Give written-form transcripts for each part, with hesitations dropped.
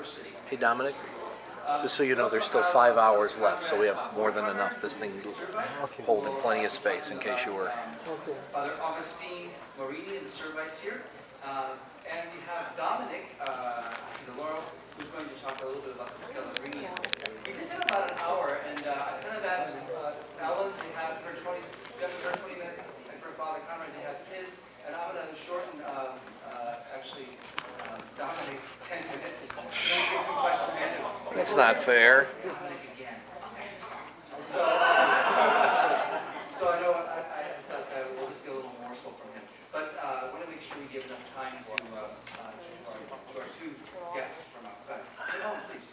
city. Hey Dominic, just so you know, there's still 5 hours left, so we have more than enough. This thing holding plenty of space in case you were. Father Augustine Morini and the Servites here. And we have Dominic DeLauro, who's going to talk a little bit about the Scalabrini. We just have about an hour, and I kind of asked Alan to have her 20 minutes, and for Father Conrad to have his, and I'm going to shorten, Dominic 10 minutes. Then get some questions and answers. That's not fair. Dominic again. So I know I thought we'll just get a little morsel from him. But I want to make sure we give enough time to our two guests from outside. Oh, please.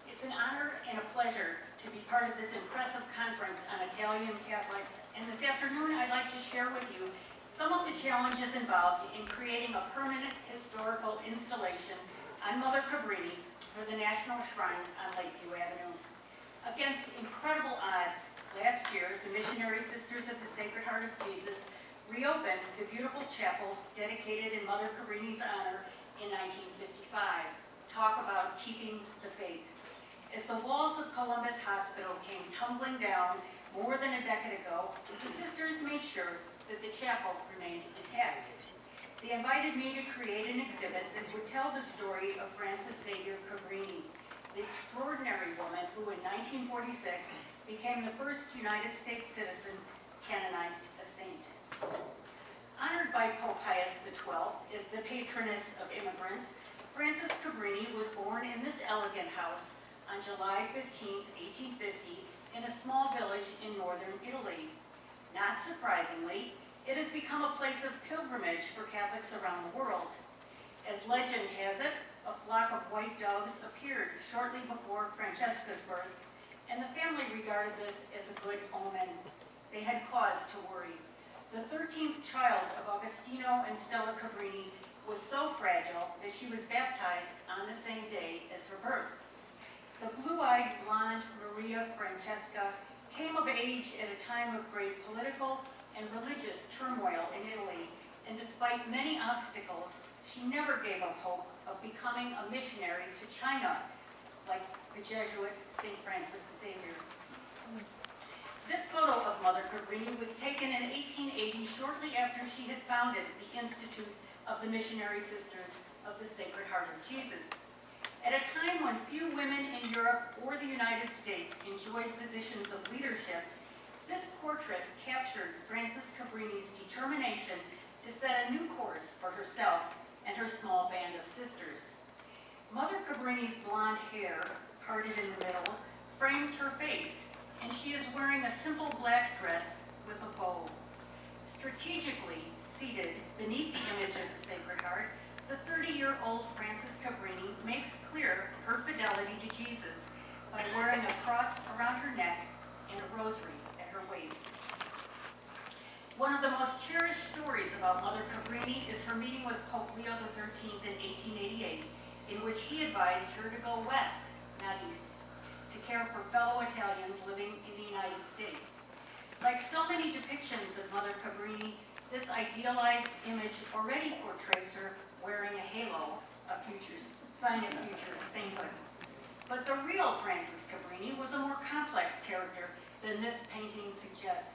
It's an honor and a pleasure to be part of this impressive conference on Italian Catholics. And this afternoon, I'd like to share with you some of the challenges involved in creating a permanent historical installation on Mother Cabrini for the National Shrine on Lakeview Avenue. Against incredible odds, last year, the Missionary Sisters of the Sacred Heart of Jesus reopened the beautiful chapel dedicated in Mother Cabrini's honor in 1955. Talk about keeping the faith. As the walls of Columbus Hospital came tumbling down more than a decade ago, the sisters made sure that the chapel remained intact. They invited me to create an exhibit that would tell the story of Frances Xavier Cabrini, the extraordinary woman who in 1946 became the first United States citizen canonized a saint. Honored by Pope Pius XII as the patroness of immigrants, Frances Cabrini was born in this elegant house on July 15, 1850, in a small village in northern Italy. Not surprisingly, it has become a place of pilgrimage for Catholics around the world. As legend has it, a flock of white doves appeared shortly before Francesca's birth, and the family regarded this as a good omen. They had cause to worry. The 13th child of Agostino and Stella Cabrini was so fragile that she was baptized on the same day as her birth. The blue-eyed, blonde Maria Francesca came of age at a time of great political and religious turmoil in Italy, and despite many obstacles, she never gave up hope of becoming a missionary to China, like the Jesuit St. Francis Xavier. This photo of Mother Cabrini was taken in 1880, shortly after she had founded the Institute of the Missionary Sisters of the Sacred Heart of Jesus. At a time when few women in Europe or the United States enjoyed positions of leadership, this portrait captured Frances Cabrini's determination to set a new course for herself and her small band of sisters. Mother Cabrini's blonde hair, parted in the middle, frames her face, and she is wearing a simple black dress with a bow. Strategically seated beneath the image of the Sacred Heart, the 30-year-old Frances Cabrini makes clear her fidelity to Jesus by wearing a cross around her neck and a rosary at her waist. One of the most cherished stories about Mother Cabrini is her meeting with Pope Leo XIII in 1888, in which he advised her to go west, not east, to care for fellow Italians living in the United States. Like so many depictions of Mother Cabrini, this idealized image already portrays her wearing a halo, a sign of future sainthood. But the real Frances Cabrini was a more complex character than this painting suggests.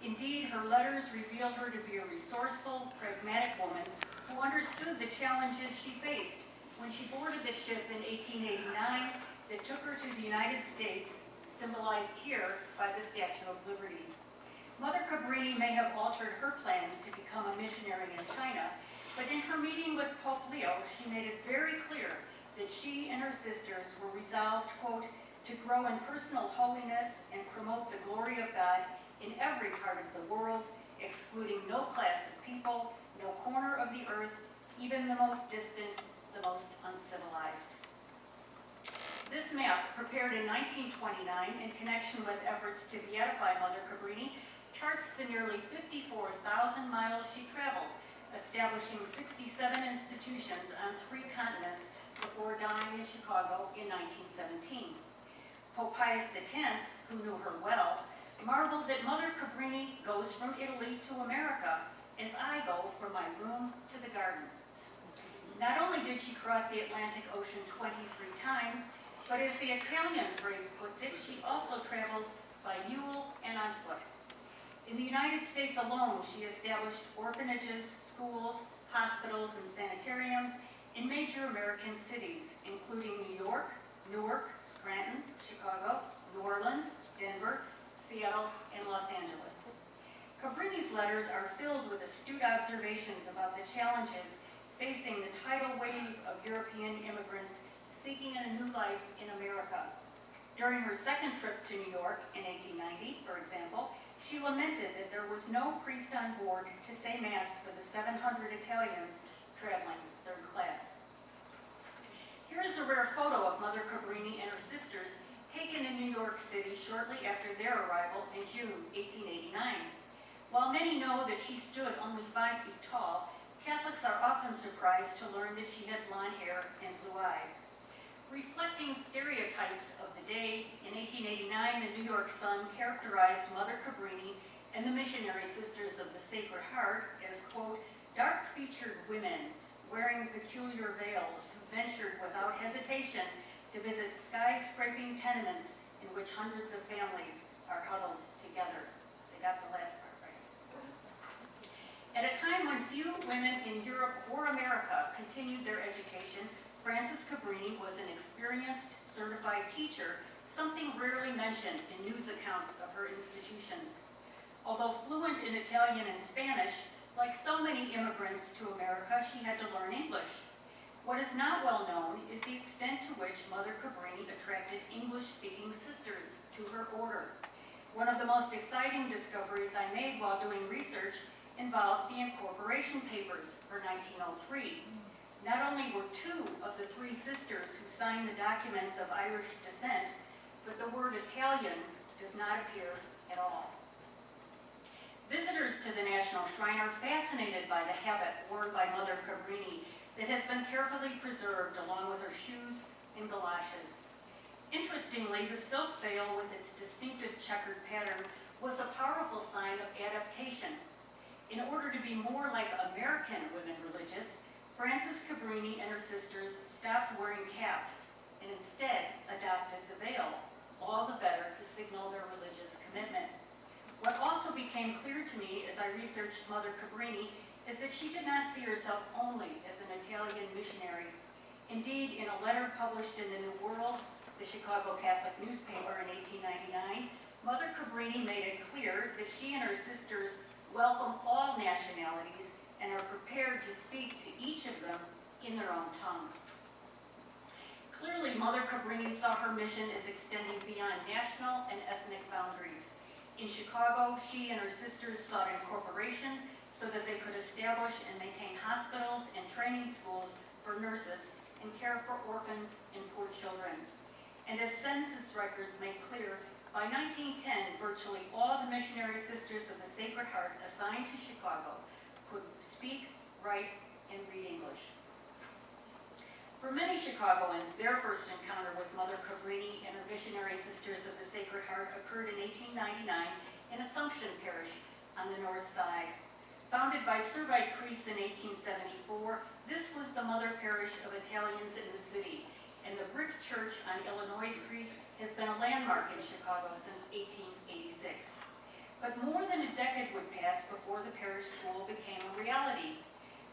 Indeed, her letters revealed her to be a resourceful, pragmatic woman who understood the challenges she faced when she boarded the ship in 1889 that took her to the United States, symbolized here by the Statue of Liberty. Mother Cabrini may have altered her plans to become a missionary in China, but in her meeting with Pope Leo, she made it very clear that she and her sisters were resolved, quote, to grow in personal holiness and promote the glory of God in every part of the world, excluding no class of people, no corner of the earth, even the most distant, the most uncivilized. This map, prepared in 1929 in connection with efforts to beatify Mother Cabrini, charts the nearly 54,000 miles she traveled, establishing 67 institutions on 3 continents before dying in Chicago in 1917. Pope Pius X, who knew her well, marveled that Mother Cabrini goes from Italy to America as I go from my room to the garden. Not only did she cross the Atlantic Ocean 23 times, but as the Italian phrase puts it, she also traveled by mule and on foot. In the United States alone, she established orphanages, schools, hospitals, and sanitariums in major American cities, including New York, Newark, Scranton, Chicago, New Orleans, Denver, Seattle, and Los Angeles. Cabrini's letters are filled with astute observations about the challenges facing the tidal wave of European immigrants seeking a new life in America. During her second trip to New York in 1890, for example, she lamented that there was no priest on board to say Mass for the 700 Italians traveling third class. Here is a rare photo of Mother Cabrini and her sisters taken in New York City shortly after their arrival in June 1889. While many know that she stood only 5 feet tall, Catholics are often surprised to learn that she had blonde hair and blue eyes. Reflecting stereotypes of the day, in 1889, the New York Sun characterized Mother Cabrini and the missionary Sisters of the Sacred Heart as, quote, dark-featured women wearing peculiar veils who ventured without hesitation to visit skyscraping tenements in which hundreds of families are huddled together. They got the last part right. At a time when few women in Europe or America continued their education, Frances Cabrini was an experienced, certified teacher, something rarely mentioned in news accounts of her institutions. Although fluent in Italian and Spanish, like so many immigrants to America, she had to learn English. What is not well known is the extent to which Mother Cabrini attracted English-speaking sisters to her order. One of the most exciting discoveries I made while doing research involved the incorporation papers for 1903. Not only were 2 of the 3 sisters who signed the documents of Irish descent, but the word Italian does not appear at all. Visitors to the National Shrine are fascinated by the habit worn by Mother Cabrini that has been carefully preserved along with her shoes and galoshes. Interestingly, the silk veil with its distinctive checkered pattern was a powerful sign of adaptation. In order to be more like American women religious, Frances Cabrini and her sisters stopped wearing caps and instead adopted the veil, all the better to signal their religious commitment. What also became clear to me as I researched Mother Cabrini is that she did not see herself only as an Italian missionary. Indeed, in a letter published in the New World, the Chicago Catholic newspaper in 1899, Mother Cabrini made it clear that she and her sisters welcome all nationalities and are prepared to speak to each of them in their own tongue. Clearly, Mother Cabrini saw her mission as extending beyond national and ethnic boundaries. In Chicago, she and her sisters sought incorporation so that they could establish and maintain hospitals and training schools for nurses and care for orphans and poor children. And as census records make clear, by 1910, virtually all the missionary Sisters of the Sacred Heart assigned to Chicago could speak, write, and read English. For many Chicagoans, their first encounter with Mother Cabrini and her missionary Sisters of the Sacred Heart occurred in 1899 in Assumption Parish on the north side. Founded by Servite priests in 1874, this was the mother parish of Italians in the city, and the brick church on Illinois Street has been a landmark in Chicago since 1886. But more than a decade would pass before the parish school became a reality.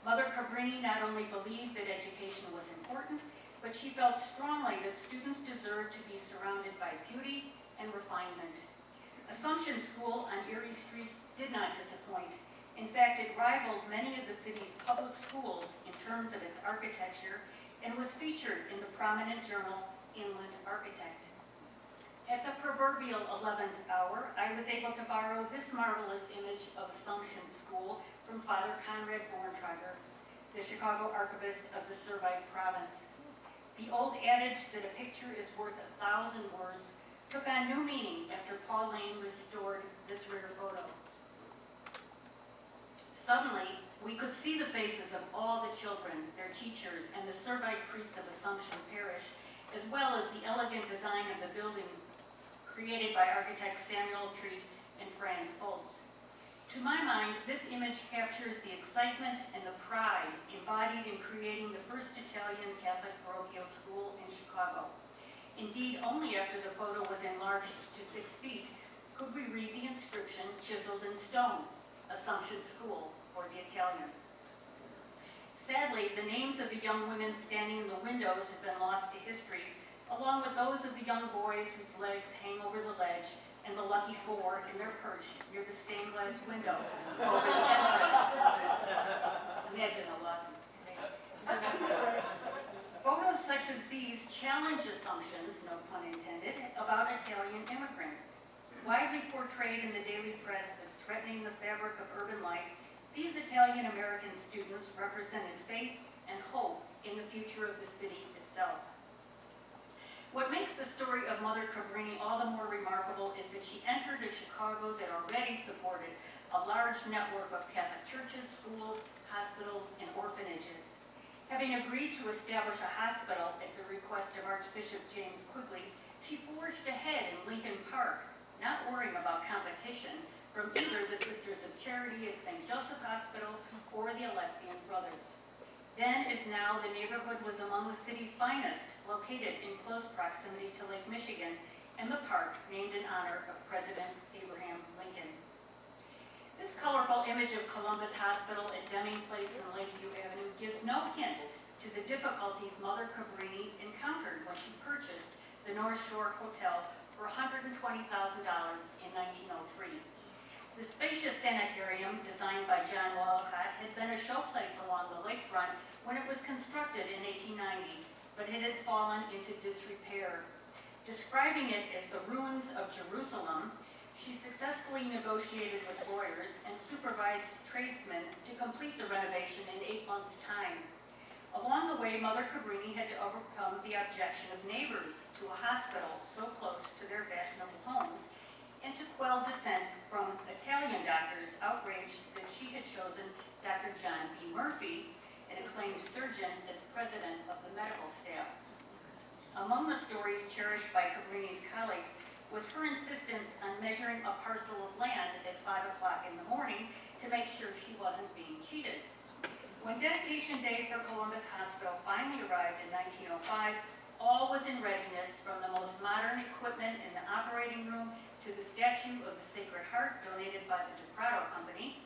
Mother Cabrini not only believed that education was important, but she felt strongly that students deserved to be surrounded by beauty and refinement. Assumption School on Erie Street did not disappoint. In fact, it rivaled many of the city's public schools in terms of its architecture and was featured in the prominent journal Inland Architect. At the proverbial 11th hour, I was able to borrow this marvelous image of Assumption School from Father Borntrager, the Chicago archivist of the Servite province. The old adage that a picture is worth 1,000 words took on new meaning after Paul Lane restored this rare photo. Suddenly, we could see the faces of all the children, their teachers, and the Servite priests of Assumption Parish, as well as the elegant design of the building created by architect Samuel Treat To my mind, this image captures the excitement and the pride embodied in creating the first Italian Catholic parochial school in Chicago. Indeed, only after the photo was enlarged to 6 feet could we read the inscription chiseled in stone, Assumption School for the Italians. Sadly, the names of the young women standing in the windows have been lost to history, along with those of the young boys whose legs hang over the ledge and the lucky 4 in their perch near the stained glass window over the entrance. Imagine the lawsuits today. Photos such as these challenge assumptions, no pun intended, about Italian immigrants. Widely portrayed in the daily press as threatening the fabric of urban life, these Italian-American students represented faith and hope in the future of the city itself. What makes the story of Mother Cabrini all the more remarkable is that she entered a Chicago that already supported a large network of Catholic churches, schools, hospitals, and orphanages. Having agreed to establish a hospital at the request of Archbishop James Quigley, she forged ahead in Lincoln Park, not worrying about competition from either the Sisters of Charity at St. Joseph Hospital or the Alexian Brothers. Then, as now, the neighborhood was among the city's finest, located in close proximity to Lake Michigan, and the park named in honor of President Abraham Lincoln. This colorful image of Columbus Hospital at Deming Place and Lakeview Avenue gives no hint to the difficulties Mother Cabrini encountered when she purchased the North Shore Hotel for $120,000 in 1903. The spacious sanitarium, designed by John Walcott, had been a showplace along the lakefront when it was constructed in 1890, but it had fallen into disrepair. Describing it as the ruins of Jerusalem, she successfully negotiated with lawyers and supervised tradesmen to complete the renovation in 8 months' time. Along the way, Mother Cabrini had to overcome the objection of neighbors to a hospital so close to their fashionable homes, and to quell dissent from Italian doctors outraged that she had chosen Dr. John B. Murphy, an acclaimed surgeon, as president of the medical staff. Among the stories cherished by Cabrini's colleagues was her insistence on measuring a parcel of land at 5 o'clock in the morning to make sure she wasn't being cheated. When dedication day for Columbus Hospital finally arrived in 1905, all was in readiness, from the most modern equipment in the operating room to the statue of the Sacred Heart donated by the DePrado Company.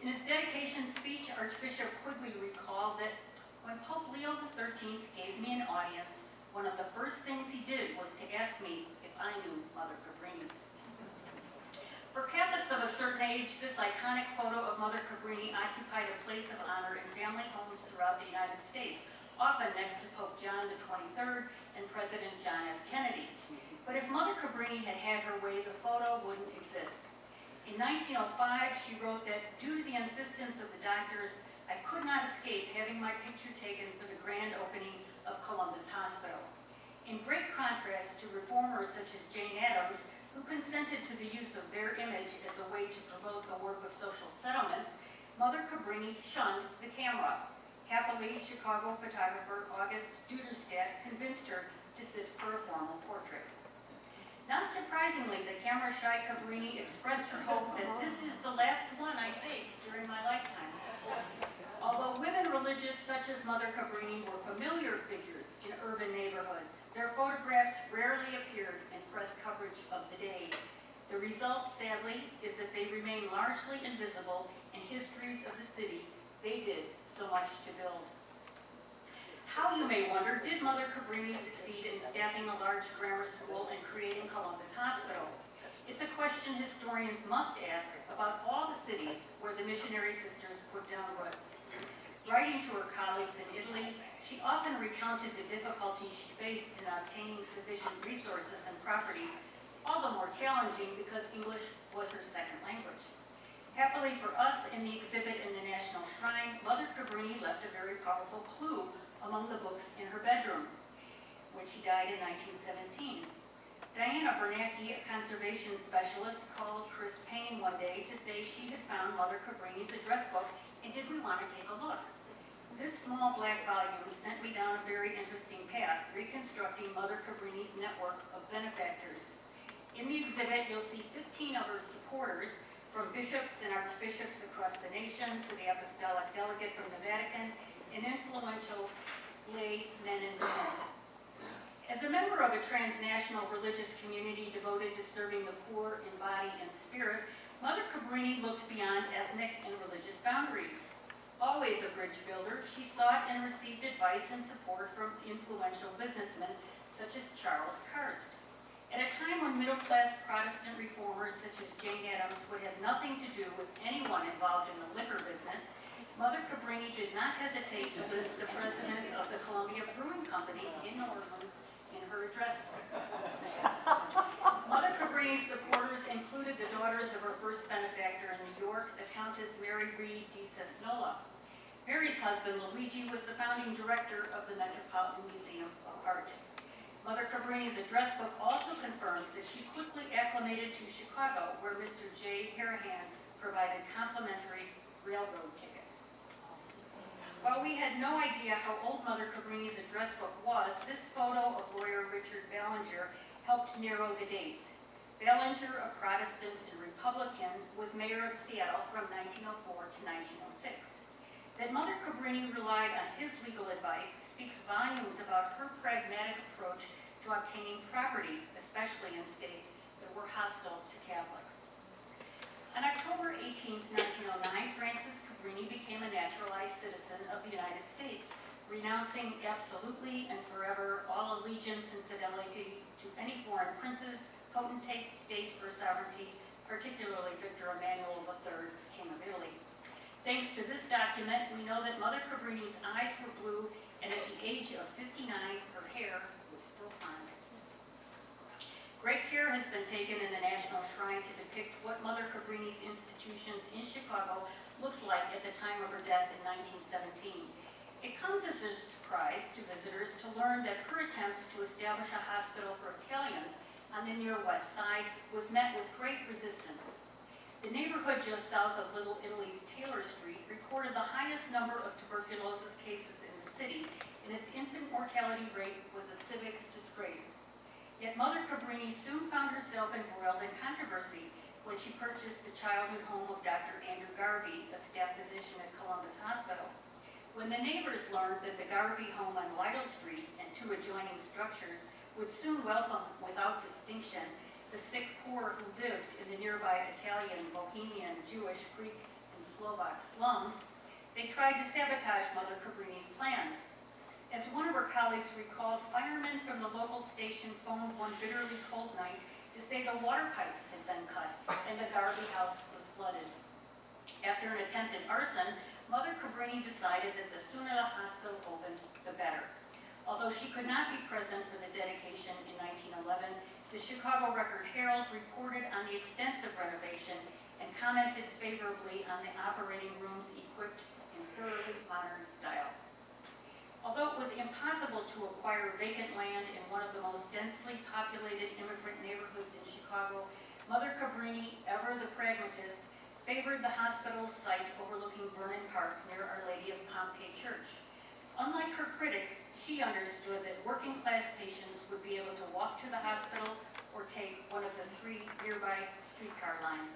In his dedication speech, Archbishop Quigley recalled that when Pope Leo XIII gave me an audience, one of the first things he did was to ask me if I knew Mother Cabrini. For Catholics of a certain age, this iconic photo of Mother Cabrini occupied a place of honor in family homes throughout the United States, often next to Pope John XXIII and President John F. Kennedy. But if Mother Cabrini had had her way, the photo wouldn't exist. In 1905, she wrote that, due to the insistence of the doctors, I could not escape having my picture taken for the grand opening of Columbus Hospital. In great contrast to reformers such as Jane Addams, who consented to the use of their image as a way to promote the work of social settlements, Mother Cabrini shunned the camera. Happily, Chicago photographer August Duderstadt convinced her to sit for a formal portrait. Not surprisingly, the camera-shy Cabrini expressed her hope that this is the last one I take during my lifetime. Although women religious such as Mother Cabrini were familiar figures in urban neighborhoods, their photographs rarely appeared in press coverage of the day. The result, sadly, is that they remain largely invisible in histories of the city they did so much to build. How, you may wonder, did Mother Cabrini succeed in staffing a large grammar school and creating Columbus Hospital? It's a question historians must ask about all the cities where the missionary sisters put down roots. Writing to her colleagues in Italy, she often recounted the difficulties she faced in obtaining sufficient resources and property, all the more challenging because English was her second language. Happily for us, in the exhibit in the National Shrine, Mother Cabrini left a very powerful clue among the books in her bedroom, when she died in 1917. Diana Bernanke, a conservation specialist, called Chris Payne one day to say she had found Mother Cabrini's address book and did we want to take a look. This small black volume sent me down a very interesting path, reconstructing Mother Cabrini's network of benefactors. In the exhibit, you'll see 15 of her supporters from bishops and archbishops across the nation to the apostolic delegate from the Vatican, and influential lay men and women. As a member of a transnational religious community devoted to serving the poor in body and spirit, Mother Cabrini looked beyond ethnic and religious boundaries. Always a bridge builder, she sought and received advice and support from influential businessmen such as Charles Karst. At a time when middle-class Protestant reformers such as Jane Addams would have nothing to do with anyone involved in the liquor business, Mother Cabrini did not hesitate to list the president of the Columbia Brewing Company in New Orleans in her address. Mother Cabrini's supporters included the daughters of her first benefactor in New York, the Countess Mary Reed de Cesnola. Mary's husband, Luigi, was the founding director of the Metropolitan Museum of Art. Mother Cabrini's address book also confirms that she quickly acclimated to Chicago, where Mr. J. Harahan provided complimentary railroad tickets. While we had no idea how old Mother Cabrini's address book was, this photo of lawyer Richard Ballinger helped narrow the dates. Ballinger, a Protestant and Republican, was mayor of Seattle from 1904 to 1906. That Mother Cabrini relied on his legal advice speaks volumes about her pragmatic approach to obtaining property, especially in states that were hostile to Catholics. On October 18, 1909, Frances Cabrini became a naturalized citizen of the United States, renouncing absolutely and forever all allegiance and fidelity to any foreign princes, potentates, state, or sovereignty, particularly Victor Emmanuel III, King of Italy. Thanks to this document, we know that Mother Cabrini's eyes were blue, and at the age of 59, her hair was still fine. Great care has been taken in the National Shrine to depict what Mother Cabrini's institutions in Chicago looked like at the time of her death in 1917. It comes as a surprise to visitors to learn that her attempts to establish a hospital for Italians on the near west side was met with great resistance. The neighborhood just south of Little Italy's Taylor Street recorded the highest number of tuberculosis cases in the city, and its infant mortality rate was a civic disgrace. Yet Mother Cabrini soon found herself embroiled in controversy when she purchased the childhood home of Dr. Andrew Garvey, a staff physician at Columbus Hospital. When the neighbors learned that the Garvey home on Lytle Street and two adjoining structures would soon welcome without distinction the sick poor who lived in the nearby Italian, Bohemian, Jewish, Greek, and Slovak slums, they tried to sabotage Mother Cabrini's plans. As one of her colleagues recalled, firemen from the local station phoned one bitterly cold night to say the water pipes had been cut and the Garvey house was flooded. After an attempted arson, Mother Cabrini decided that the sooner the hospital opened, the better. Although she could not be present for the dedication in 1911, the Chicago Record-Herald reported on the extensive renovation and commented favorably on the operating rooms equipped in thoroughly modern style. Although it was impossible to acquire vacant land in one of the most densely populated immigrant neighborhoods in Chicago, Mother Cabrini, ever the pragmatist, favored the hospital's site overlooking Vernon Park near Our Lady of Pompeii Church. Unlike her critics, she understood that working-class patients would be able to walk to the hospital or take one of the 3 nearby streetcar lines.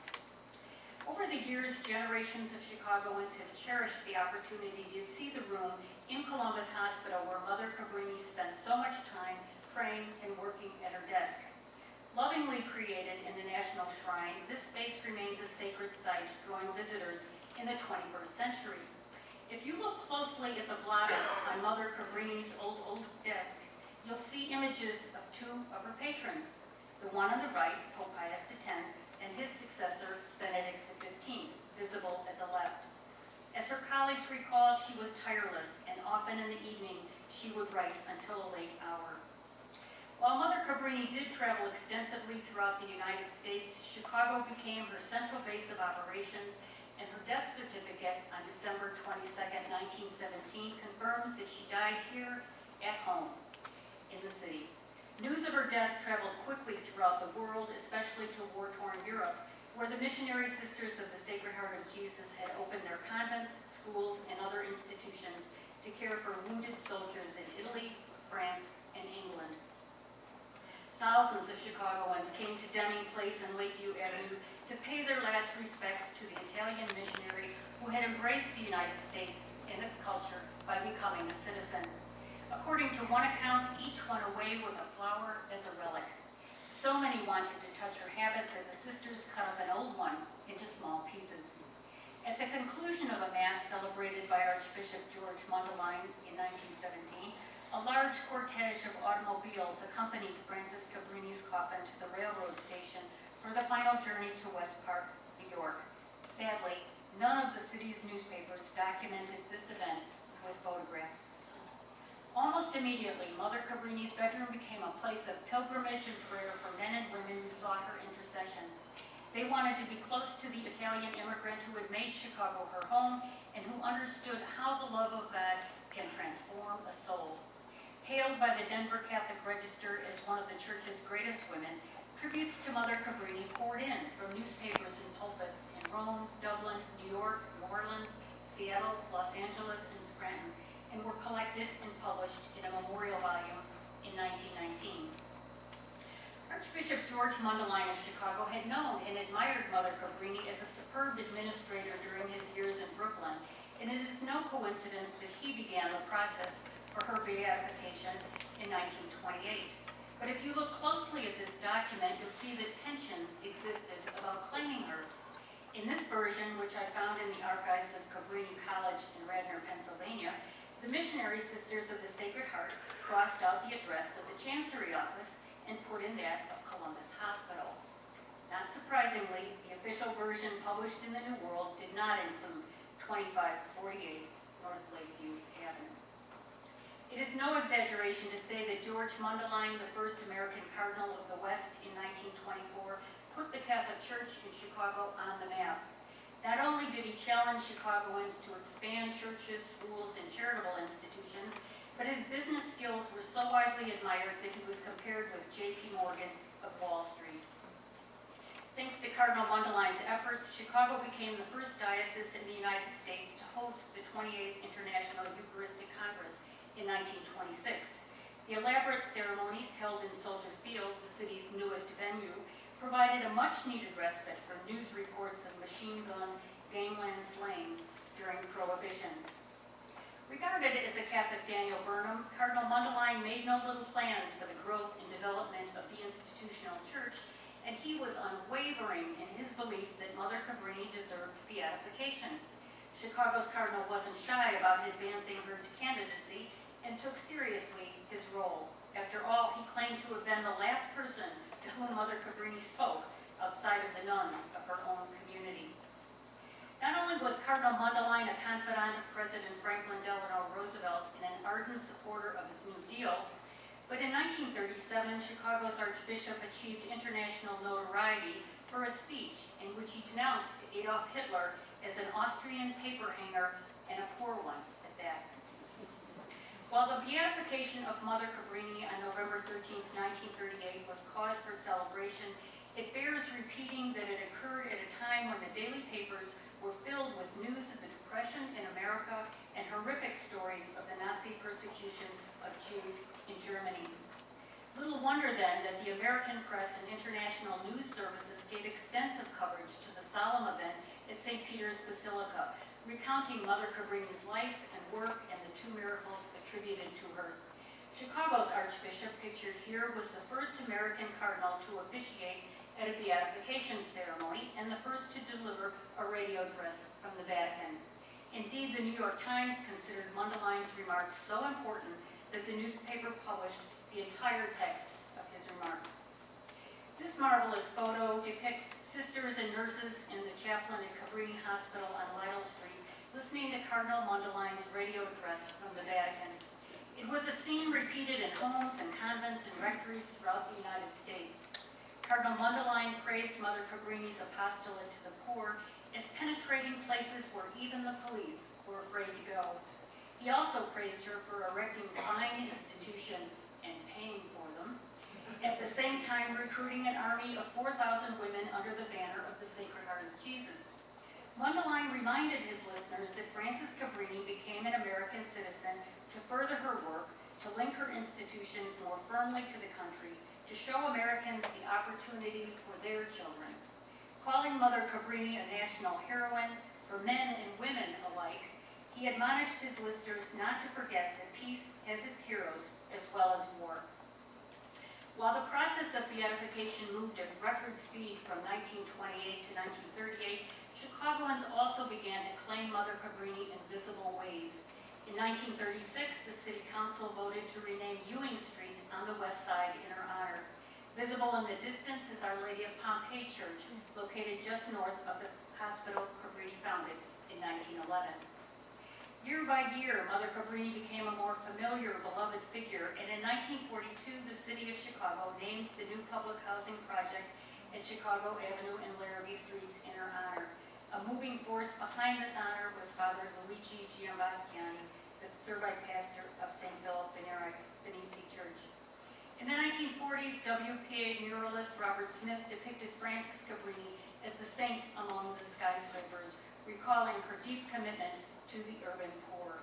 Over the years, generations of Chicagoans have cherished the opportunity to see the room in Columbus Hospital where Mother Cabrini spent so much time praying and working at her desk. Lovingly created in the National Shrine, this space remains a sacred site, drawing visitors in the 21st century. If you look closely at the blotter on Mother Cabrini's old desk, you'll see images of 2 of her patrons. The one on the right, Pope Pius X, and his successor, Benedict XV, visible at the left. As her colleagues recalled, she was tireless, and often in the evening, she would write until a late hour. While Mother Cabrini did travel extensively throughout the United States, Chicago became her central base of operations, and her death certificate on December 22, 1917, confirms that she died here at home in the city. News of her death traveled quickly throughout the world, especially to war-torn Europe, where the missionary sisters of the Sacred Heart of Jesus had opened their convents, schools, and other institutions to care for wounded soldiers in Italy, France, and England. Thousands of Chicagoans came to Deming Place and Lakeview Avenue to pay their last respects had embraced the United States and its culture by becoming a citizen. According to one account, each went away with a flower as a relic. So many wanted to touch her habit that the sisters cut up an old one into small pieces. At the conclusion of a mass celebrated by Archbishop George Mundelein in 1917, a large cortege of automobiles accompanied Frances Cabrini's coffin to the railroad station for the final journey to West Park, New York. Sadly, none of the city's newspapers documented this event with photographs. Almost immediately, Mother Cabrini's bedroom became a place of pilgrimage and prayer for men and women who sought her intercession. They wanted to be close to the Italian immigrant who had made Chicago her home and who understood how the love of God can transform a soul. Hailed by the Denver Catholic Register as one of the church's greatest women, tributes to Mother Cabrini poured in from newspapers and pulpits in Rome, Dublin, New York, New Orleans, Seattle, Los Angeles, and Scranton, and were collected and published in a memorial volume in 1919. Archbishop George Mundelein of Chicago had known and admired Mother Cabrini as a superb administrator during his years in Brooklyn, and it is no coincidence that he began the process for her beatification in 1928. But if you look closely at this document, you'll see that tension existed about claiming her. In this version, which I found in the archives of Cabrini College in Radnor, Pennsylvania, the missionary sisters of the Sacred Heart crossed out the address of the Chancery Office and put in that of Columbus Hospital. Not surprisingly, the official version published in the New World did not include 2548 North Lakeview Avenue. It is no exaggeration to say that George Mundelein, the first American Cardinal of the West in 1924, put the Catholic Church in Chicago on the map. Not only did he challenge Chicagoans to expand churches, schools, and charitable institutions, but his business skills were so widely admired that he was compared with J.P. Morgan of Wall Street. Thanks to Cardinal Mundelein's efforts, Chicago became the first diocese in the United States to host the 28th International Eucharistic Congress in 1926. The elaborate ceremonies held in Soldier Field, the city's newest venue, provided a much-needed respite from news reports of machine gun, gangland slayings during Prohibition. Regarded as a Catholic Daniel Burnham, Cardinal Mundelein made no little plans for the growth and development of the institutional church, and he was unwavering in his belief that Mother Cabrini deserved beatification. Chicago's cardinal wasn't shy about advancing her to candidacy and took seriously his role. After all, he claimed to have been the last person to whom Mother Cabrini spoke outside of the nuns of her own community. Not only was Cardinal Mundelein a confidant of President Franklin Delano Roosevelt and an ardent supporter of his New Deal, but in 1937, Chicago's Archbishop achieved international notoriety for a speech in which he denounced Adolf Hitler as an Austrian paper hanger and a poor one at that. While the beatification of Mother Cabrini on November 13, 1938 was cause for celebration, it bears repeating that it occurred at a time when the daily papers were filled with news of the Depression in America and horrific stories of the Nazi persecution of Jews in Germany. Little wonder then that the American press and international news services gave extensive coverage to the solemn event at St. Peter's Basilica, recounting Mother Cabrini's life and work and the two miracles attributed to her. Chicago's Archbishop, pictured here, was the first American cardinal to officiate at a beatification ceremony and the first to deliver a radio address from the Vatican. Indeed, the New York Times considered Mundelein's remarks so important that the newspaper published the entire text of his remarks. This marvelous photo depicts sisters and nurses in the chaplain at Cabrini Hospital on Lytle Street listening to Cardinal Mundelein's radio address from the Vatican. It was a scene repeated in homes and convents and rectories throughout the United States. Cardinal Mundelein praised Mother Cabrini's apostolate to the poor as penetrating places where even the police were afraid to go. He also praised her for erecting fine institutions and paying for them, at the same time recruiting an army of 4,000 women under the banner of the Sacred Heart of Jesus. Mundelein reminded his listeners that Frances Cabrini became an American citizen to further her work, to link her institutions more firmly to the country, to show Americans the opportunity for their children. Calling Mother Cabrini a national heroine for men and women alike, he admonished his listeners not to forget that peace has its heroes as well as war. While the process of beatification moved at record speed from 1928 to 1938, Chicagoans also began to claim Mother Cabrini in visible ways. In 1936, the City Council voted to rename Ewing Street on the west side in her honor. Visible in the distance is Our Lady of Pompeii Church, located just north of the hospital Cabrini founded in 1911. Year by year, Mother Cabrini became a more familiar, beloved figure, and in 1942, the City of Chicago named the new public housing project at Chicago Avenue and Larrabee Streets in her honor. A moving force behind this honor was Father Luigi Giambastiani, the Servite pastor of St. Philip Benizi Church. In the 1940s, WPA muralist Robert Smith depicted Frances Cabrini as the saint among the skyscrapers, recalling her deep commitment to the urban poor.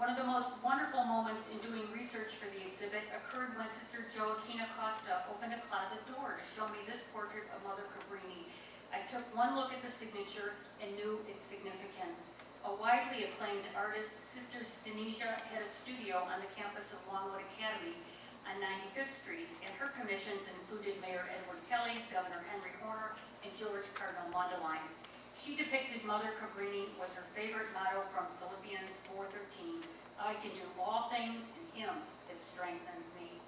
One of the most wonderful moments in doing research for the exhibit occurred when Sister Joaquina Costa opened a closet door to show me this portrait of Mother Cabrini. I took one look at the signature and knew its significance. A widely acclaimed artist, Sister Stanisia had a studio on the campus of Longwood Academy on 95th Street, and her commissions included Mayor Edward Kelly, Governor Henry Horner, and George Cardinal Mundelein. She depicted Mother Cabrini with her favorite motto from Philippians 4:13, I can do all things in Him that strengthens me.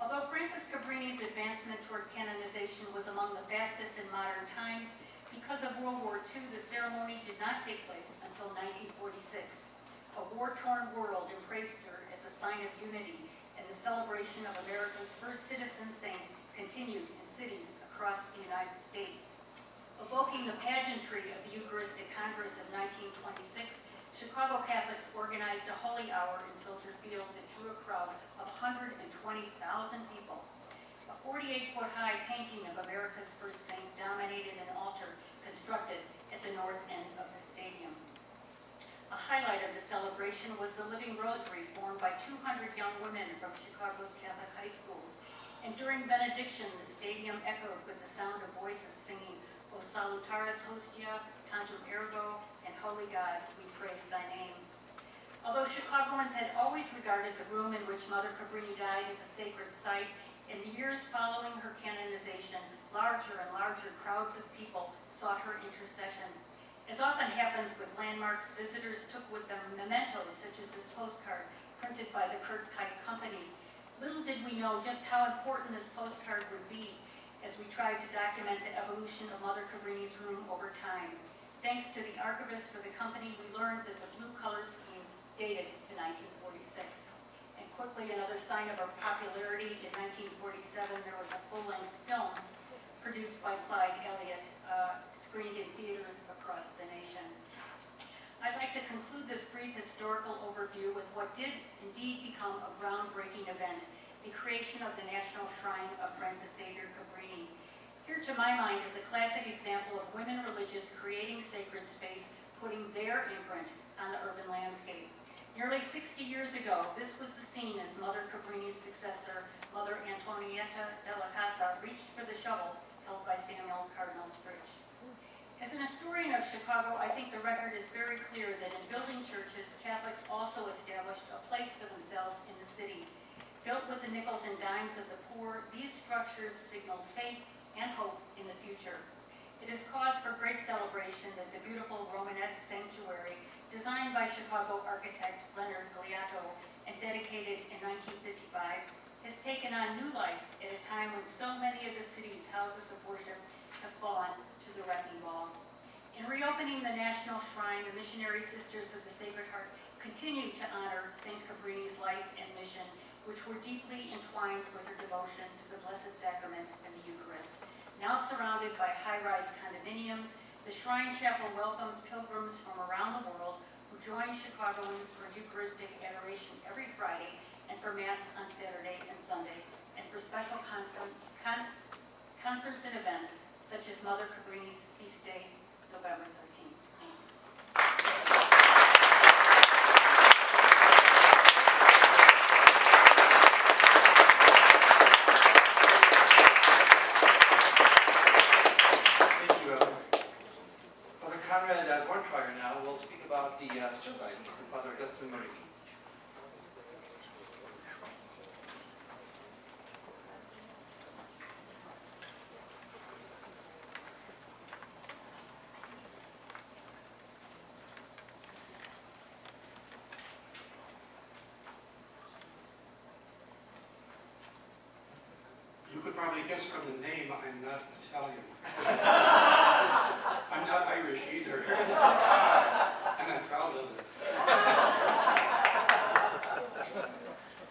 Although Frances Cabrini's advancement toward canonization was among the fastest in modern times, because of World War II, the ceremony did not take place until 1946. A war-torn world embraced her as a sign of unity, and the celebration of America's first citizen saint continued in cities across the United States. Evoking the pageantry of the Eucharistic Congress of 1926, Chicago Catholics organized a holy hour in Soldier Field that drew a crowd of 120,000 people. A 48-foot-high painting of America's first saint dominated an altar constructed at the north end of the stadium. A highlight of the celebration was the Living Rosary formed by 200 young women from Chicago's Catholic high schools. And during benediction, the stadium echoed with the sound of voices singing, O salutaris hostia, tantum ergo, and Holy God, we praise thy name. Although Chicagoans had always regarded the room in which Mother Cabrini died as a sacred site, in the years following her canonization, larger and larger crowds of people sought her intercession. As often happens with landmarks, visitors took with them mementos such as this postcard printed by the Kurt Kite Company. Little did we know just how important this postcard would be as we tried to document the evolution of Mother Cabrini's room over time. Thanks to the archivist for the company, we learned that the blue color scheme dated to 1946. And quickly, another sign of her popularity, in 1947, there was a full-length film produced by Clyde Elliott, screened in theaters across the nation. I'd like to conclude this brief historical overview with what did indeed become a groundbreaking event, the creation of the National Shrine of Francis Xavier Cabrini. Here, to my mind, is a classic example of women religious creating sacred space, putting their imprint on the urban landscape. Nearly 60 years ago, this was the scene as Mother Cabrini's successor, Mother Antonietta della Casa, reached for the shovel held by Samuel Cardinal Stritch. As an historian of Chicago, I think the record is very clear that in building churches, Catholics also established a place for themselves in the city. Built with the nickels and dimes of the poor, these structures signaled faith and hope in the future. It is cause for great celebration that the beautiful Romanesque sanctuary, designed by Chicago architect Leonard Gliato and dedicated in 1955, has taken on new life at a time when so many of the city's houses of worship have fallen to the wrecking ball. In reopening the National Shrine, the Missionary Sisters of the Sacred Heart continue to honor St. Cabrini's life and mission, which were deeply entwined with her devotion to the Blessed Sacrament and the Eucharist. Now surrounded by high-rise condominiums, the Shrine Chapel welcomes pilgrims from around the world who join Chicagoans for Eucharistic adoration every Friday and for Mass on Saturday and Sunday, and for special concerts and events such as Mother Cabrini's Feast Day, November 13th. Thank you. the Servites, Father Augustine Marini. You could probably guess from the name I'm not Italian. I'm not Irish either. And I'm proud of it.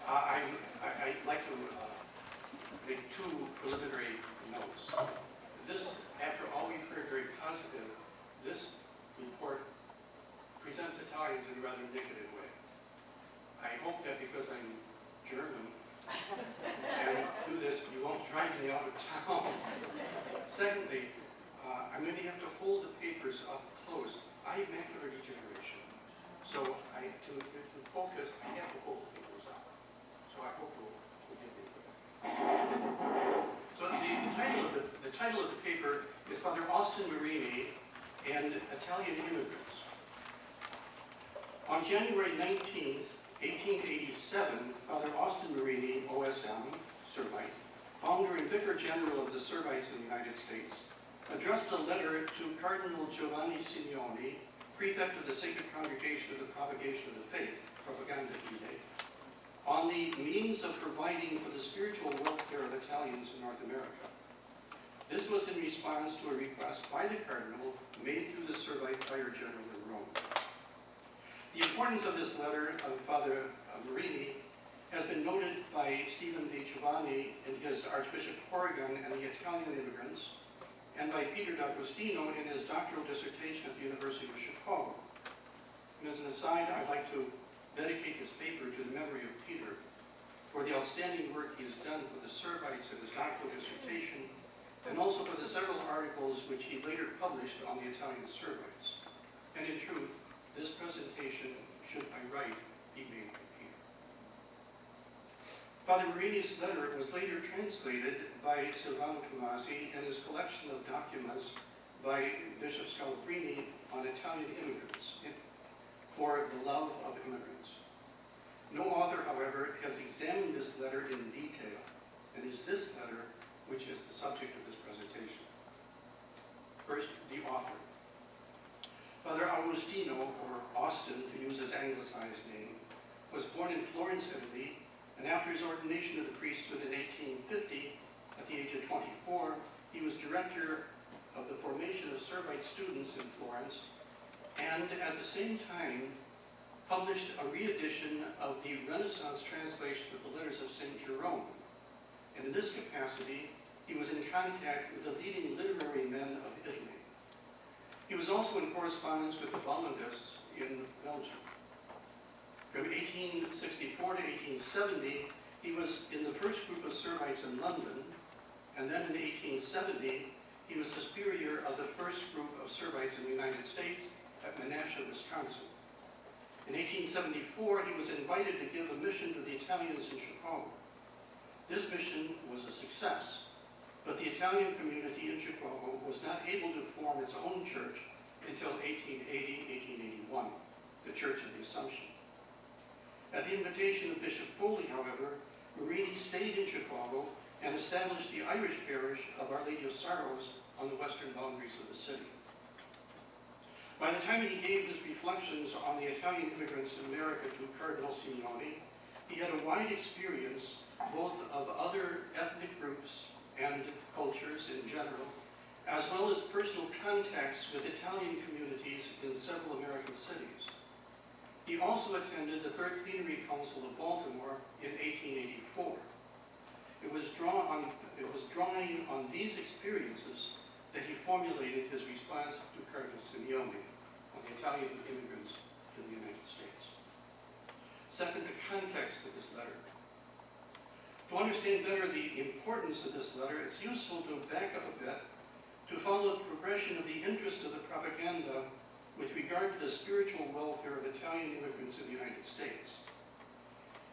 I'd like to make two preliminary notes. This, after all we've heard very positive, this report presents Italians in a rather negative way. I hope that because I'm German, and do this, you won't drive me out of town. Secondly, I'm going to have to hold the papers up close. I have macular degeneration, so to focus, I have to hold the papers up. So I hope we'll get me for that. So the title of the paper is Father Austin Marini and Italian Immigrants. On January 19th, 1887, Father Austin Marini, OSM, Servite, founder and Vicar General of the Servites in the United States, addressed a letter to Cardinal Giovanni Simeoni, Prefect of the Sacred Congregation of the Propagation of the Faith, Propaganda Fide, on the means of providing for the spiritual welfare of Italians in North America. This was in response to a request by the Cardinal made to the Servite Prior General in Rome. The importance of this letter of Father Marini has been noted by Stephen De Giovanni in his Archbishop Corrigan and the Italian Immigrants, and by Peter D'Agostino in his doctoral dissertation at the University of Chicago. And as an aside, I'd like to dedicate this paper to the memory of Peter for the outstanding work he has done for the Servites in his doctoral dissertation, and also for the several articles which he later published on the Italian Servites. And in truth, this presentation, should by right, be made for Peter. Father Marini's letter was later translated by Silvano Tomasi in his collection of documents by Bishop Scalabrini on Italian immigrants for the love of immigrants. No author, however, has examined this letter in detail, and it's this letter which is the subject of this presentation. First, the author. Father Agostino, or Austin, to use his anglicized name, was born in Florence, Italy, and after his ordination of the priesthood in 1850, at the age of 24, he was director of the formation of Servite students in Florence, and at the same time published a re-edition of the Renaissance translation of the letters of St. Jerome. And in this capacity, he was in contact with the leading literary men of Italy. He was also in correspondence with the Wallendists in Belgium. From 1864 to 1870, he was in the first group of Servites in London, and then in 1870, he was the superior of the first group of Servites in the United States at Menasha, Wisconsin. In 1874, he was invited to give a mission to the Italians in Chicago. This mission was a success, but the Italian community in Chicago was not able to form its own church until 1880-1881, the Church of the Assumption. At the invitation of Bishop Foley, however, Marini stayed in Chicago and established the Irish parish of Our Lady of Sorrows on the western boundaries of the city. By the time he gave his reflections on the Italian immigrants in America to Cardinal Simeoni, he had a wide experience both of other ethnic groups and cultures in general, as well as personal contacts with Italian communities in several American cities. He also attended the Third Plenary Council of Baltimore in 1884. It was drawing on these experiences that he formulated his response to Cardinal Simeoni on the Italian immigrants in the United States. Second, the context of this letter. To understand better the importance of this letter, it's useful to back up a bit to follow the progression of the interest of the propaganda with regard to the spiritual welfare of Italian immigrants in the United States.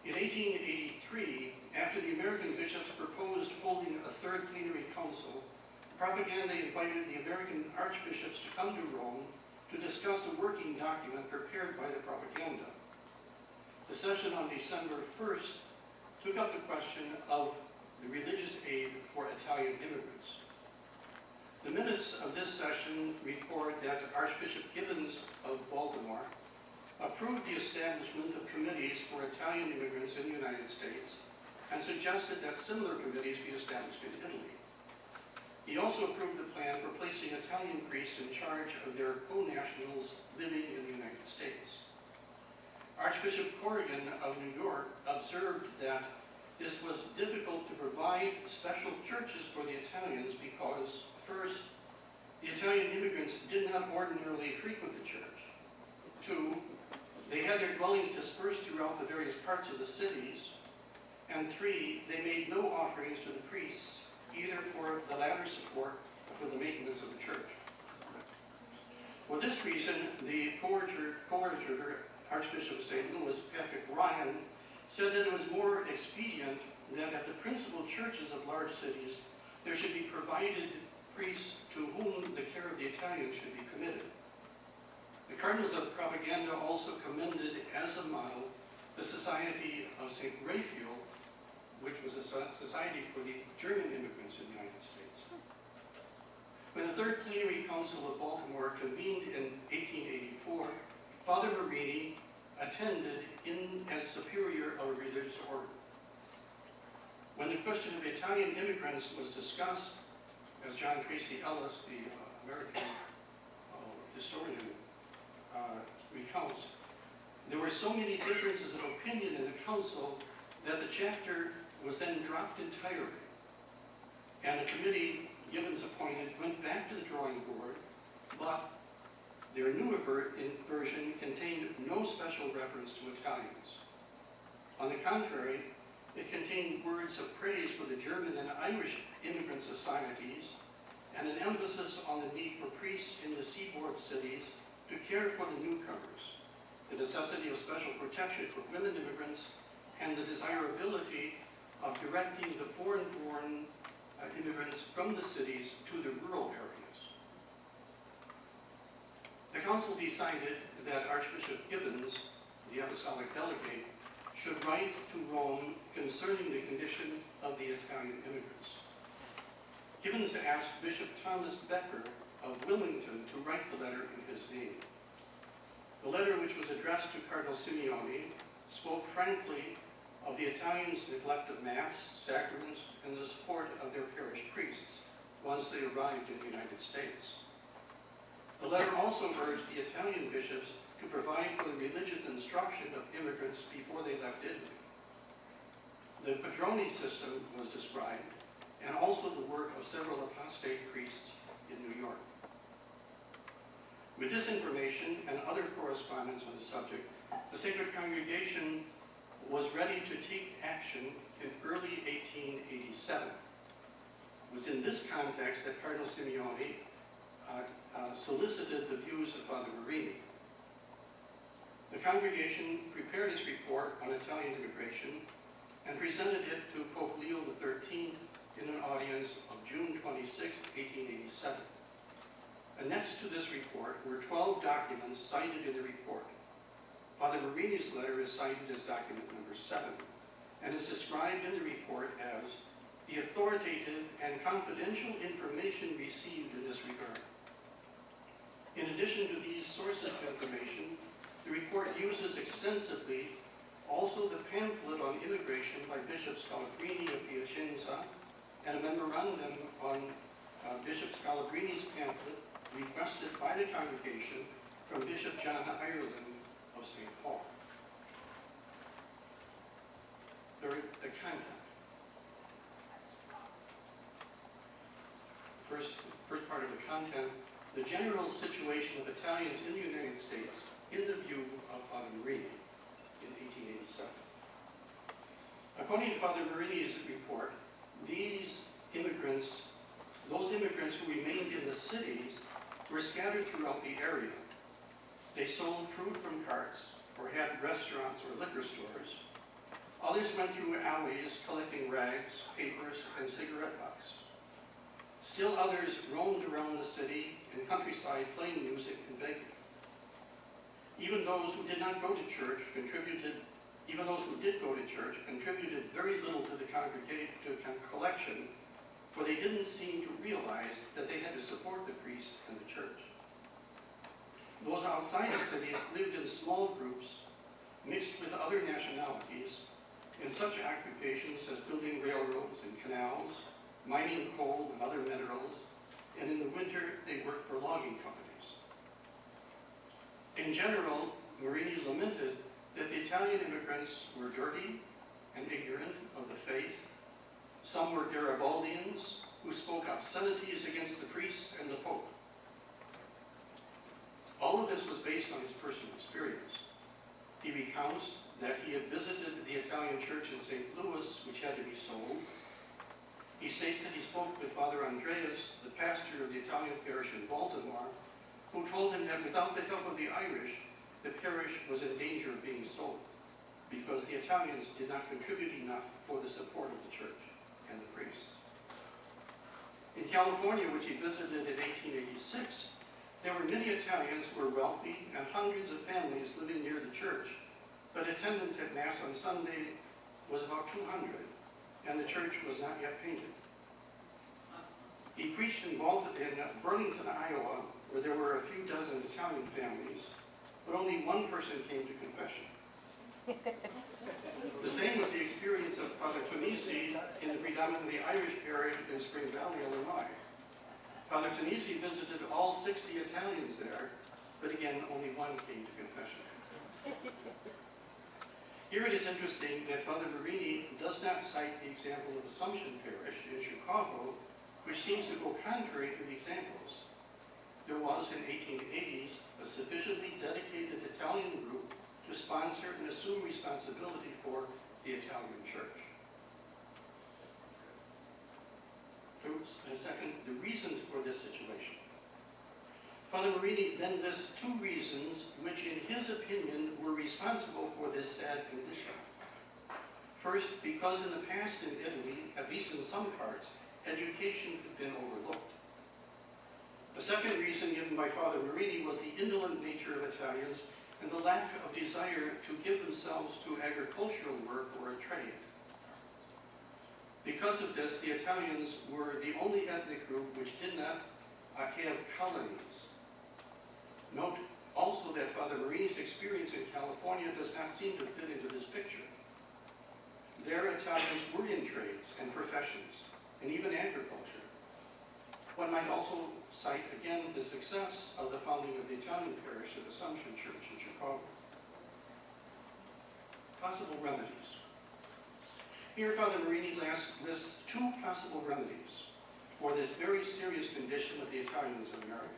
In 1883, after the American bishops proposed holding a Third Plenary Council, propaganda invited the American archbishops to come to Rome to discuss a working document prepared by the propaganda. The session on December 1st took up the question of the religious aid for Italian immigrants. The minutes of this session record that Archbishop Gibbons of Baltimore approved the establishment of committees for Italian immigrants in the United States and suggested that similar committees be established in Italy. He also approved the plan for placing Italian priests in charge of their co-nationals living in the United States. Archbishop Corrigan of New York observed that this was difficult to provide special churches for the Italians because, first, the Italian immigrants did not ordinarily frequent the church. Two, they had their dwellings dispersed throughout the various parts of the cities. And three, they made no offerings to the priests, either for the latter support or for the maintenance of the church. For this reason, the coadjutor, Archbishop of St. Louis, Patrick Ryan, said that it was more expedient that at the principal churches of large cities, there should be provided priests to whom the care of the Italians should be committed. The Cardinals of Propaganda also commended as a model the Society of St. Raphael, which was a society for the German immigrants in the United States. When the Third Plenary Council of Baltimore convened in 1884, Father Marini attended as superior of a religious order. When the question of Italian immigrants was discussed, as John Tracy Ellis, the American historian, recounts, there were so many differences of opinion in the council that the chapter was then dropped entirely. And a committee Gibbons appointed went back to the drawing board, but their new version contained no special reference to Italians. On the contrary, it contained words of praise for the German and Irish immigrant societies and an emphasis on the need for priests in the seaboard cities to care for the newcomers, the necessity of special protection for women immigrants, and the desirability of directing the foreign-born immigrants from the cities to the rural areas. The council decided that Archbishop Gibbons, the apostolic delegate, should write to Rome concerning the condition of the Italian immigrants. Gibbons asked Bishop Thomas Becker of Wilmington to write the letter in his name. The letter, which was addressed to Cardinal Simeoni, spoke frankly of the Italians' neglect of Mass, sacraments, and the support of their parish priests once they arrived in the United States. The letter also urged the Italian bishops to provide for the religious instruction of immigrants before they left Italy. The Padrone system was described, and also the work of several apostate priests in New York. With this information and other correspondence on the subject, the Sacred Congregation was ready to take action in early 1887. It was in this context that Cardinal Simeoni solicited the views of Father Marini. The congregation prepared its report on Italian immigration and presented it to Pope Leo XIII in an audience of June 26, 1887. Annexed to this report were 12 documents cited in the report. Father Marini's letter is cited as document number 7 and is described in the report as the authoritative and confidential information received in this regard. In addition to these sources of information, the report uses extensively also the pamphlet on immigration by Bishop Scalabrini of Piacenza and a memorandum on Bishop Scalabrini's pamphlet requested by the congregation from Bishop John Ireland of St. Paul. The content. First part of the content, the general situation of Italians in the United States in the view of Father Marini in 1887. According to Father Marini's report, these immigrants, those immigrants who remained in the cities, were scattered throughout the area. They sold fruit from carts or had restaurants or liquor stores. Others went through alleys collecting rags, papers, and cigarette butts. Still others roamed around the city and countryside playing music and begging. Even those who did not go to church contributed, even those who did go to church contributed very little to the congregation, to the collection, for they didn't seem to realize that they had to support the priest and the church. Those outside the cities lived in small groups, mixed with other nationalities, in such occupations as building railroads and canals, mining coal and other minerals, and in the winter they worked for logging companies. In general, Marini lamented that the Italian immigrants were dirty and ignorant of the faith. Some were Garibaldians who spoke obscenities against the priests and the Pope. All of this was based on his personal experience. He recounts that he had visited the Italian church in St. Louis, which had to be sold. He states that he spoke with Father Andreas, the pastor of the Italian parish in Baltimore, who told him that without the help of the Irish, the parish was in danger of being sold because the Italians did not contribute enough for the support of the church and the priests. In California, which he visited in 1886, there were many Italians who were wealthy and hundreds of families living near the church, but attendance at Mass on Sunday was about 200, and the church was not yet painted. He preached in Burlington, Iowa, where there were a few dozen Italian families, but only one person came to confession. The same was the experience of Father Tonisi in the predominantly Irish parish in Spring Valley, Illinois. Father Tonisi visited all 60 Italians there, but again, only one came to confession. Here it is interesting that Father Marini does not cite the example of Assumption Parish in Chicago, which seems to go contrary to the examples. There was, in 1880s, a sufficiently dedicated Italian group to sponsor and assume responsibility for the Italian church. And second, the reasons for this situation. Father Marini then lists two reasons which, in his opinion, were responsible for this sad condition. First, because in the past in Italy, at least in some parts, education had been overlooked. The second reason given by Father Marini was the indolent nature of Italians and the lack of desire to give themselves to agricultural work or a trade. Because of this, the Italians were the only ethnic group which did not have colonies. Note also that Father Marini's experience in California does not seem to fit into this picture. There, Italians were in trades and professions, and even agriculture. One might also cite again the success of the founding of the Italian parish of Assumption Church in Chicago. Possible remedies. Here, Father Marini lists two possible remedies for this very serious condition of the Italians in America.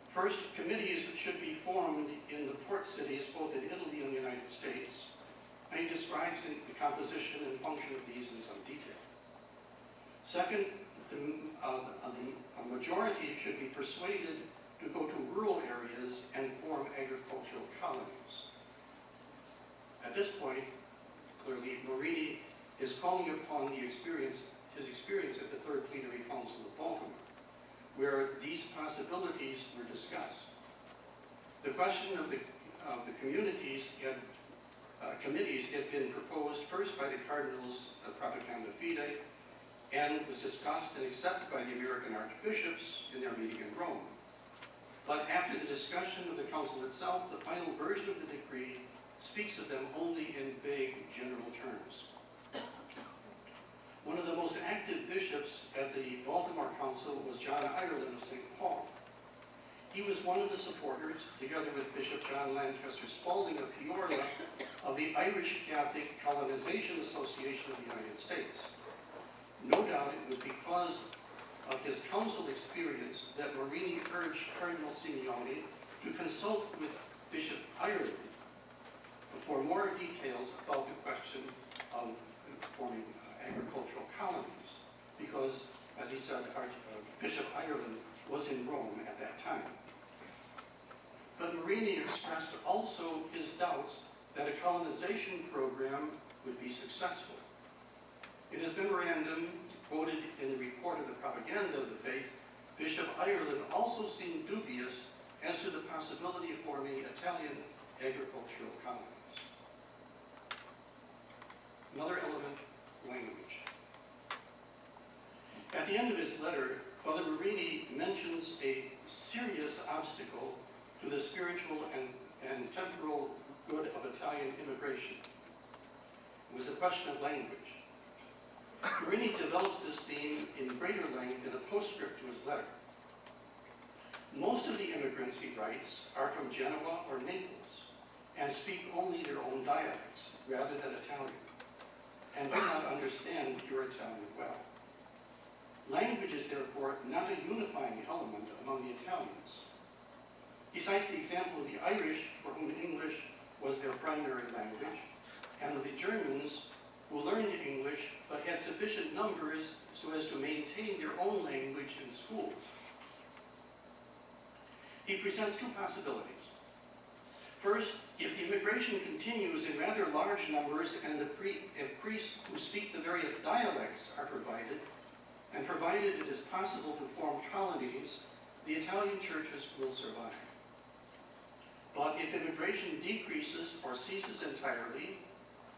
First, committees should be formed in the port cities, both in Italy and the United States, and he describes the composition and function of these in some detail. Second, a majority should be persuaded to go to rural areas and form agricultural colonies. At this point, clearly, Marini is calling upon his experience at the Third Plenary Council of Baltimore, where these possibilities were discussed. The question of the communities committees had been proposed first by the Cardinals of Propaganda Fide, and was discussed and accepted by the American archbishops in their meeting in Rome. But after the discussion of the council itself, the final version of the decree speaks of them only in vague general terms. One of the most active bishops at the Baltimore Council was John Ireland of St. Paul. He was one of the supporters, together with Bishop John Lancaster Spalding of Peoria, of the Irish Catholic Colonization Association of the United States. No doubt it was because of his council experience that Marini urged Cardinal Simeoni to consult with Bishop Ireland for more details about the question of forming agricultural colonies, because, as he said, Bishop Ireland was in Rome at that time. But Marini expressed also his doubts that a colonization program would be successful. In his memorandum, quoted in the report of the Propaganda of the Faith, Bishop Ireland also seemed dubious as to the possibility of forming Italian agricultural colonies. Another element, language. At the end of his letter, Father Marini mentions a serious obstacle to the spiritual and temporal good of Italian immigration. It was the question of language. Marini develops this theme in greater length in a postscript to his letter. Most of the immigrants, he writes, are from Genoa or Naples and speak only their own dialects rather than Italian, and do not understand pure Italian well. Language is therefore not a unifying element among the Italians. He cites the example of the Irish, for whom English was their primary language, and of the Germans, who learned English but had sufficient numbers so as to maintain their own language in schools. He presents two possibilities. First, if the immigration continues in rather large numbers and if priests who speak the various dialects are provided, and provided it is possible to form colonies, the Italian churches will survive. But if immigration decreases or ceases entirely,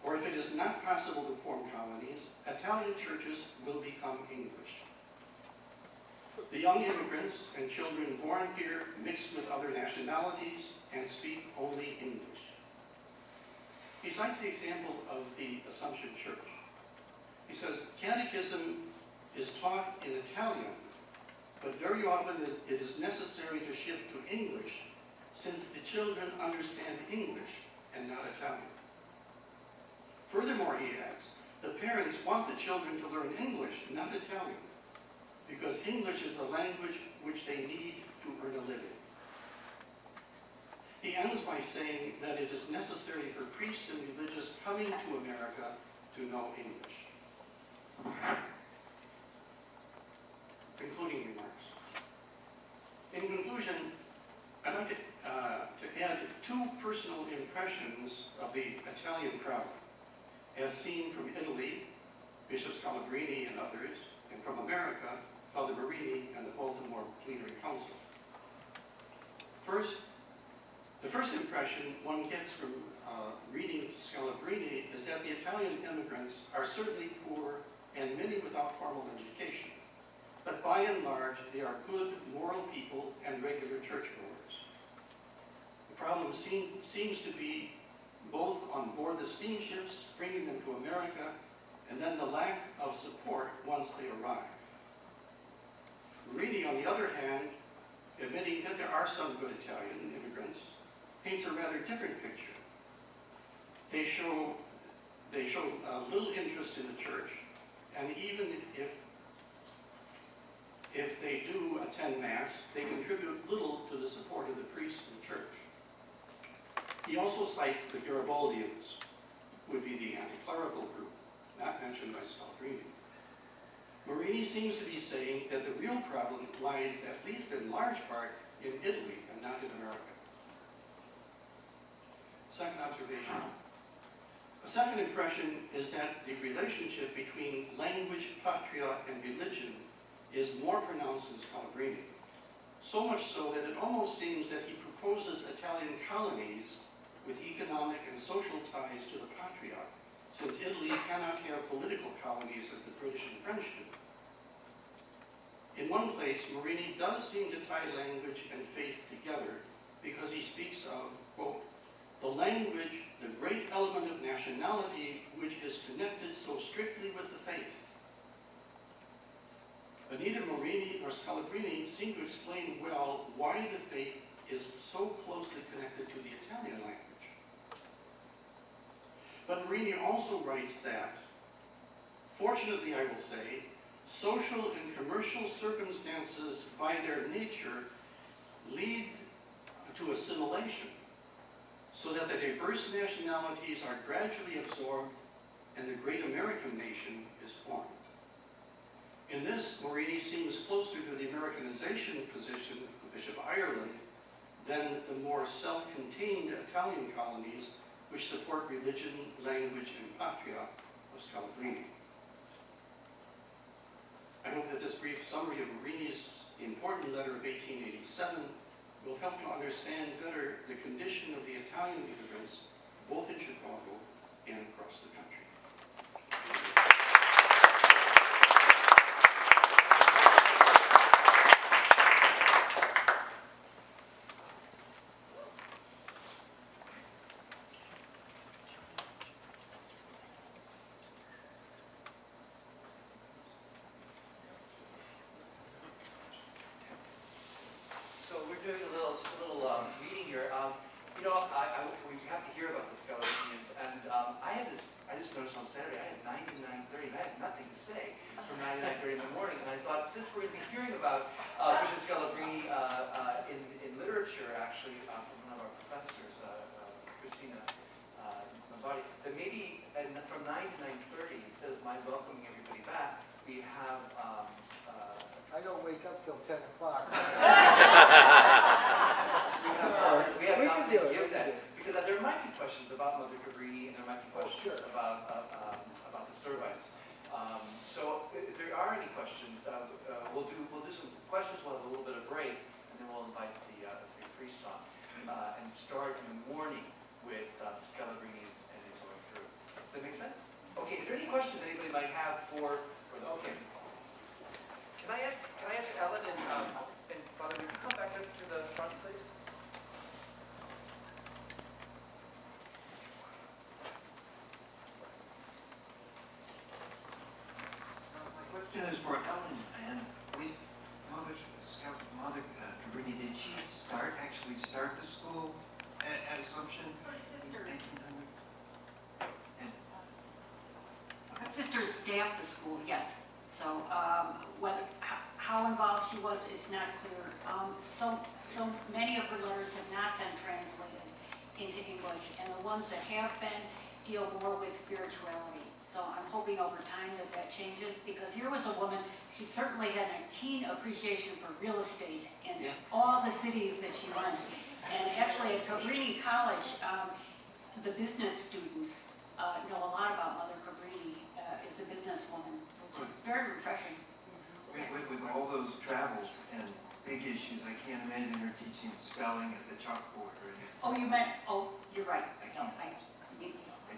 or if it is not possible to form colonies, Italian churches will become English. The young immigrants and children born here mix with other nationalities and speak only English. He cites the example of the Assumption Church. He says, catechism is taught in Italian, but very often it is necessary to shift to English since the children understand English and not Italian. Furthermore, he adds, the parents want the children to learn English, not Italian, because English is the language which they need to earn a living. He ends by saying that it is necessary for priests and religious coming to America to know English. Concluding remarks. In conclusion, I'd like to add two personal impressions of the Italian crowd, as seen from Italy, Bishop Scalabrini and others, and from America, Father Marini and the Baltimore Plenary Council. First, the first impression one gets from reading Scalabrini is that the Italian immigrants are certainly poor and many without formal education, but by and large, they are good, moral people and regular churchgoers. The problem seems to be both on board the steamships, bringing them to America, and then the lack of support once they arrive. Marini, on the other hand, admitting that there are some good Italian immigrants, paints a rather different picture. They show little interest in the church, and even if they do attend Mass, they contribute little to the support of the priests in the church. He also cites the Garibaldians, who would be the anti-clerical group, not mentioned by Scalabrini. Marini seems to be saying that the real problem lies, at least in large part, in Italy and not in America. Second observation. A second impression is that the relationship between language, patria, and religion is more pronounced in Scalabrini. So much so that it almost seems that he proposes Italian colonies with economic and social ties to the patria, since Italy cannot have political colonies as the British and French do. In one place, Marini does seem to tie language and faith together because he speaks of, quote, the language, the great element of nationality which is connected so strictly with the faith. But neither Marini nor Scalabrini seem to explain well why the faith is so closely connected to the Italian language. But Marini also writes that, fortunately I will say, social and commercial circumstances by their nature lead to assimilation, so that the diverse nationalities are gradually absorbed and the great American nation is formed. In this, Marini seems closer to the Americanization position of Bishop Ireland than the more self-contained Italian colonies which support religion, language, and patria of Scalabrini. I hope that this brief summary of Marini's important letter of 1887 will help to understand better the condition of the Italian immigrants, both in Chicago and across the country. So we're doing just a little meeting here. We have to hear about the Scalabrini, and I just noticed on Saturday I had 9 to 9:30, and I had nothing to say from 9 to 9:30 in the morning. And I thought, since we're going to be hearing about Bishop Scalabrini in literature, actually, from one of our professors, Christina Lombardi, that maybe from 9 to 9:30, instead of my welcoming everybody back, we have. I don't wake up till 10 o'clock. We have time to give that, because there might be questions about Mother Cabrini, and there might be questions about the Servites. So if there are any questions, we'll do some questions. We'll have a little bit of break, and then we'll invite the three priests on, and start in the morning with Scalabrinis and then going through. Does that make sense? Okay. Is there any questions anybody might have for the? Okay. Can I ask Ellen and Father, would you come back up to the front, please? My question is for Ellen, and with Mother Cabrini, did she actually start the school at Assumption Her in sister. 1800? And Her sister staffed the school, yes. So how involved she was, it's not clear. So many of her letters have not been translated into English, and the ones that have been deal more with spirituality. So I'm hoping over time that changes, because here was a woman, she certainly had a keen appreciation for real estate in all the cities that she went. And actually at Cabrini College, the business students know a lot about Mother Cabrini as a businesswoman, which is very refreshing. with all those travels and big issues, I can't imagine her teaching spelling at the chalkboard or anything. Oh, you're right. No, I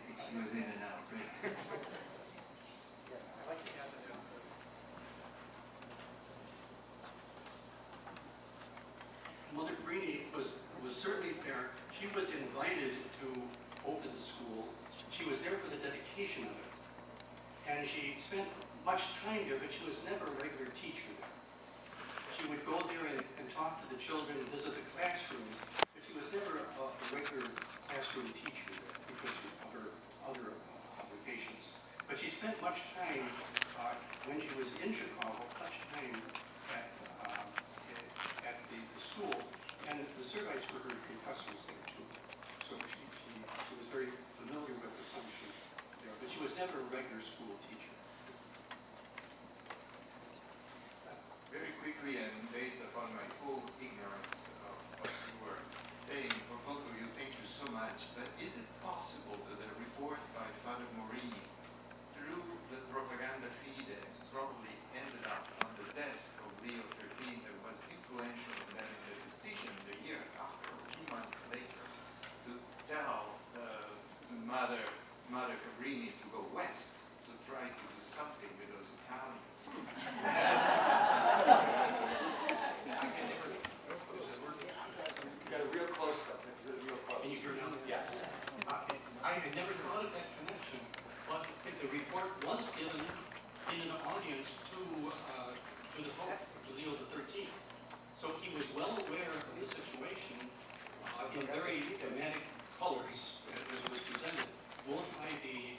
think she was in and out, right? Mother Cabrini was certainly there. She was invited to open the school. She was there for the dedication of it. And she spent much time there, but she was never a regular teacher there. She would go there and talk to the children and visit the classroom, but she was never a regular classroom teacher there because of her other obligations. But she spent much time, when she was in Chicago, much time at the school, and the Servites were her professors there too. So she was very familiar with Assumption there, but she was never a regular school teacher. Very quickly, and based upon my full ignorance of what you were saying, for both of you, thank you so much. But is it possible that the report by Father Morini, through the propaganda feed, probably ended up on the desk of Leo XIII, that was influential in that the decision the year after, 2 months later, to tell Mother Cabrini to go west to try to do something with those Italians? Got a real close though. Real close. Can you hear me? Yes. I had never thought of that connection, but the report was given in an audience to the Pope, to Leo XIII. So he was well aware of the situation in very dramatic colors as it was presented, both by the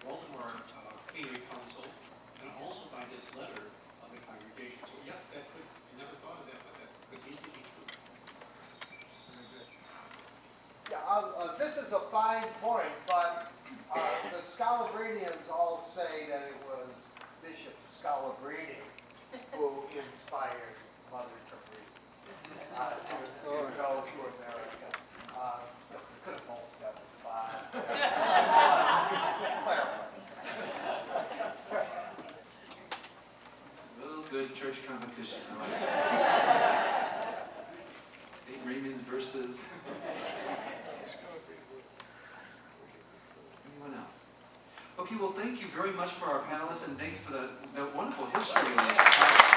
Baltimore Plenary Council and also by this letter of the congregation. So yeah, I never thought of that, but that could easily be true. Yeah, this is a fine point, but the Scalabrinians all say that it was Bishop Scalabrini who inspired Mother Cabrini to go to America. Could have both done it, but A little good church competition. Okay, well, thank you very much for our panelists, and thanks for the wonderful history.